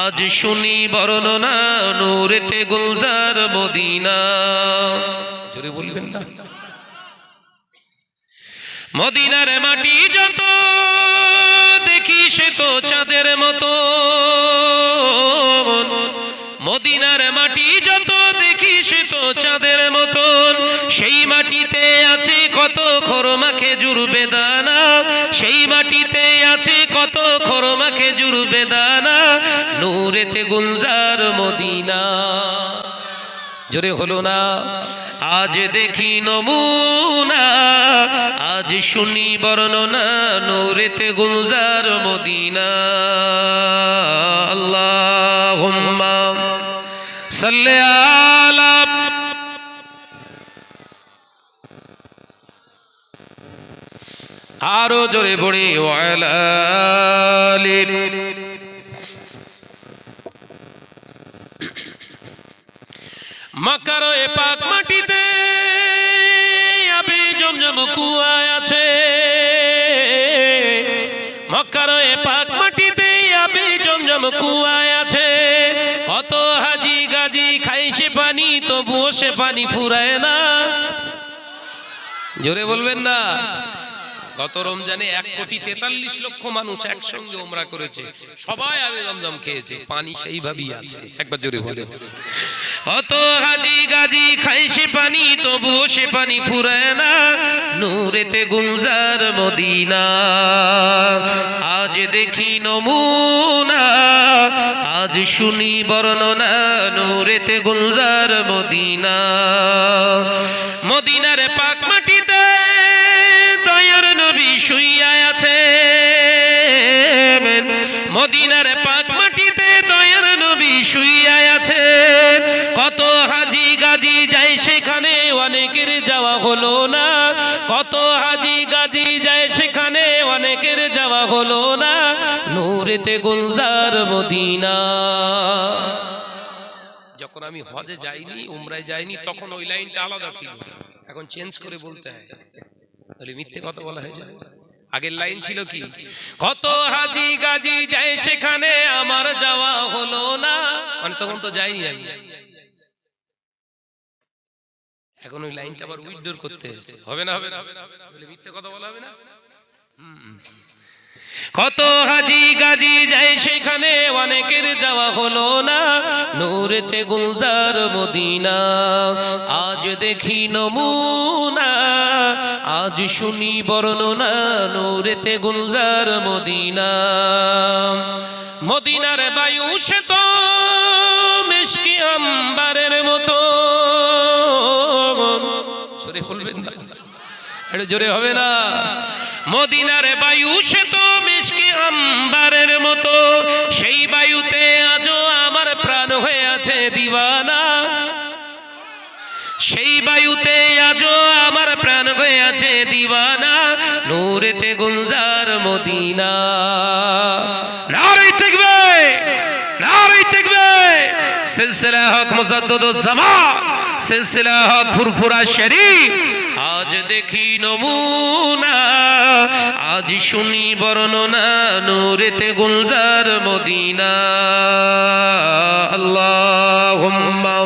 আজ শুনি বর্ণনা নূরেতে গুলজার মদিনা। জোরে বলবেন না? মদিনার মাটি যত দেখি সে তো চাঁদের মতো, মদিনার মাটি যত দেখি সে তো চাঁদের মতন। সেই মাটিতে আছে কত খরমা খেজুর বেদানা, সেই মাটিতে আছে কত খরমা খেজুর বেদানা, নূরেতে গুলজার মদিনা। জোরে হলো না? আজ দেখি নমুনা, আজ শুনি বর্ণনা নূরেতে গুলজার মদিনা। আল্লাহুম্মা সাল্লি আলা, আরো জোরে পড়ি ওয়ালা আলি। মক্কার এ পাক মাটিতে আবে জমজম কুয়া আছে, মক্কার এ পাক মাটিতে আবে জমজম কুয়া আছে। কত হাজি গাজি খাই সে পানি, তবুও সে পানি ফুরায় না। জোরে বলবেন না? গত রমজানে 1,43,00,000 মানুষ একসঙ্গে উমরা করেছে, সবাই আবে জমজম খেয়েছে, পানি সেইভাবেই আছে। একবার জোরে বলেন। কত হাজি গাজি খাই সে পানি, তবুও সে পানি ফুরায় না, নূরেতে গুলজার মদিনা। আজ দেখি নমুনা, আজ শুনি বর্ণনা নূরেতে গুলজার মদিনা। মদিনার পাক মাটিতে দয়ার নবী শুইয়া আছে, মদিনার পাক মাটিতে দয়ার নবী শুইয়া আছে। কত হাজি গাজি যায় সেখানে, অনেকের যাওয়া হলো না। কত হাজি গাজি যায় সেখানে, অনেকের যাওয়া হলো না, নূরেতে গুলজার মদিনা। যখন আমি হজে যাইনি, উমরায় যাইনি, তখন ওই লাইনটা আলাদা ছিল, এখন চেঞ্জ করে বলতে হয়, তাহলে মিথ্যে কথা বলা হয়ে যায়। আগের লাইন ছিল কি? কত হাজি গাজি যায় সেখানে, আমার যাওয়া হলো না, মানে তখন তো যাইনি আমি। এখন ওই লাইনটা আবার উইথড্র করতে হয়েছে। হবে না? হবে না? বলে মিথ্যে কথা বলা হবে না? কত হাজি গাজি যায় সেখানে, অনেকের যাওয়া হলো না, নূরেতে গুলজার মদিনা। আজ দেখি নমুনা, আজ শুনি বর্ণনা নূরেতে গুলজার মদিনা। মদিনার বায়ু সে তো মিশকি আম্বারের মতো। জোরে বলবেন না? এটা জোরে হবে না? মদিনার বায়ু সে তো মিশকি আম্বারের মতো, সেই বায়ুতে আজও আমার প্রাণ হয়ে আছে দিওয়ানা, সেই বায়ুতে আজও আমার প্রাণ হয়ে আছে দিওয়ানা, নূরেতে গুলজার মদিনা। নারে তাকবীর, নারে তাকবীর। সিলসিলা হক মুজাদ্দিদুজ জামান, সিলসিলা হক ফুরফুরা শরীফ। আজ দেখি নমুনা, আজ শুনি বর্ণনা নূরেতে গুলজার মদিনা। আল্লাহুম্মা